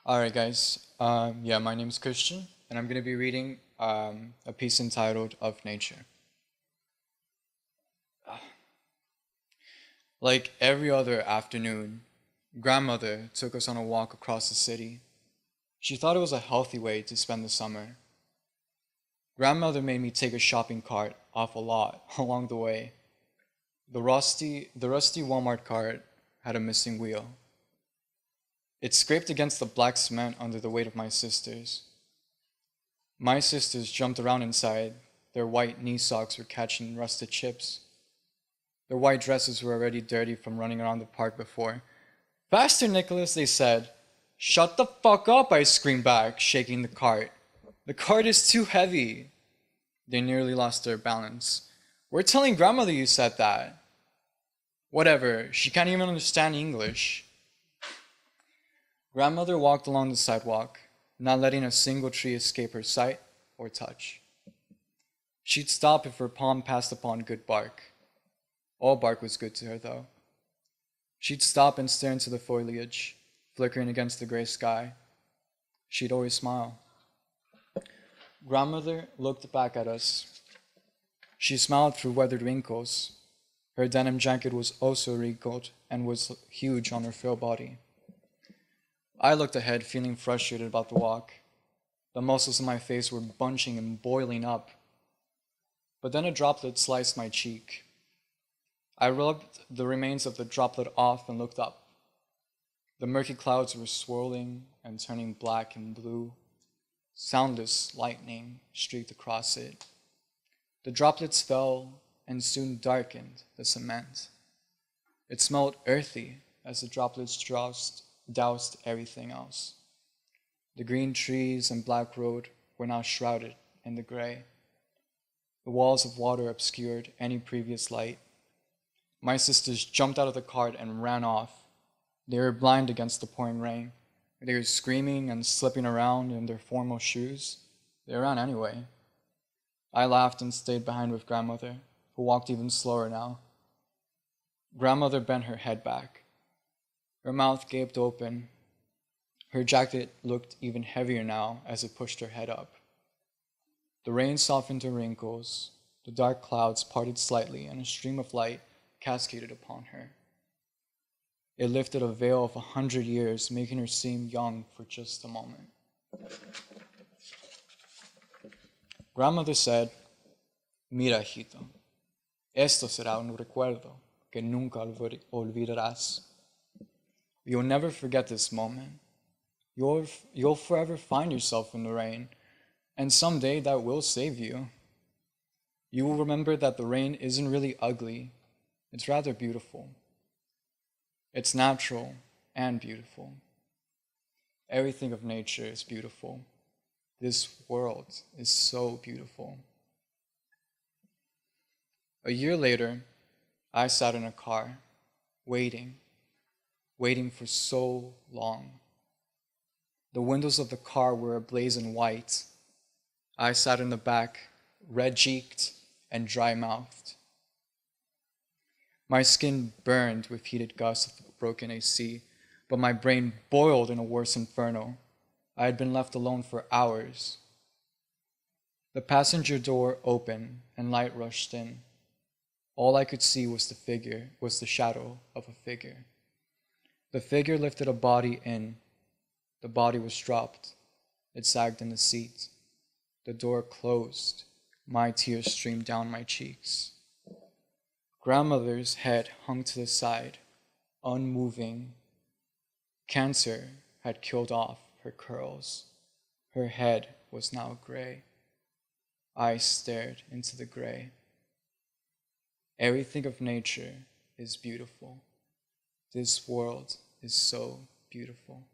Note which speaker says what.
Speaker 1: Alright guys, my name is Christian, and I'm going to be reading a piece entitled Of Nature. Like every other afternoon, grandmother took us on a walk across the city. She thought it was a healthy way to spend the summer. Grandmother made me take a shopping cart off a lot along the way. The rusty Walmart cart had a missing wheel. It scraped against the black cement under the weight of my sisters. My sisters jumped around inside. Their white knee socks were catching rusted chips. Their white dresses were already dirty from running around the park before. "Faster, Nicholas," they said. "Shut the fuck up," I screamed back, shaking the cart. "The cart is too heavy." They nearly lost their balance. "We're telling grandmother you said that." "Whatever, she can't even understand English." Grandmother walked along the sidewalk, not letting a single tree escape her sight or touch. She'd stop if her palm passed upon good bark. All bark was good to her, though. She'd stop and stare into the foliage, flickering against the gray sky. She'd always smile. Grandmother looked back at us. She smiled through weathered wrinkles. Her denim jacket was also wrinkled and was huge on her frail body. I looked ahead, feeling frustrated about the walk. The muscles in my face were bunching and boiling up. But then a droplet sliced my cheek. I rubbed the remains of the droplet off and looked up. The murky clouds were swirling and turning black and blue. Soundless lightning streaked across it. The droplets fell and soon darkened the cement. It smelled earthy as the droplets doused everything else. The green trees and black road were now shrouded in the gray. The walls of water obscured any previous light. My sisters jumped out of the cart and ran off. They were blind against the pouring rain. They were screaming and slipping around in their formal shoes. They ran anyway. I laughed and stayed behind with grandmother, who walked even slower now. Grandmother bent her head back. Her mouth gaped open. Her jacket looked even heavier now as it pushed her head up. The rain softened her wrinkles. The dark clouds parted slightly, and a stream of light cascaded upon her. It lifted a veil of 100 years, making her seem young for just a moment. Grandmother said, "Mira, hijito, esto será un recuerdo que nunca olvidarás. You'll never forget this moment. You'll forever find yourself in the rain, and someday that will save you. You will remember that the rain isn't really ugly. It's rather beautiful. It's natural and beautiful. Everything of nature is beautiful. This world is so beautiful." A year later, I sat in a car, waiting for so long. The windows of the car were ablaze in white. I sat in the back, red-cheeked and dry-mouthed. My skin burned with heated gusts of the broken AC, but my brain boiled in a worse inferno. I had been left alone for hours. The passenger door opened and light rushed in. All I could see was the shadow of a figure. The figure lifted a body in. The body was dropped. It sagged in the seat. The door closed. My tears streamed down my cheeks. Grandmother's head hung to the side, unmoving. Cancer had killed off her curls. Her head was now gray. I stared into the gray. Everything of nature is beautiful. This world is so beautiful.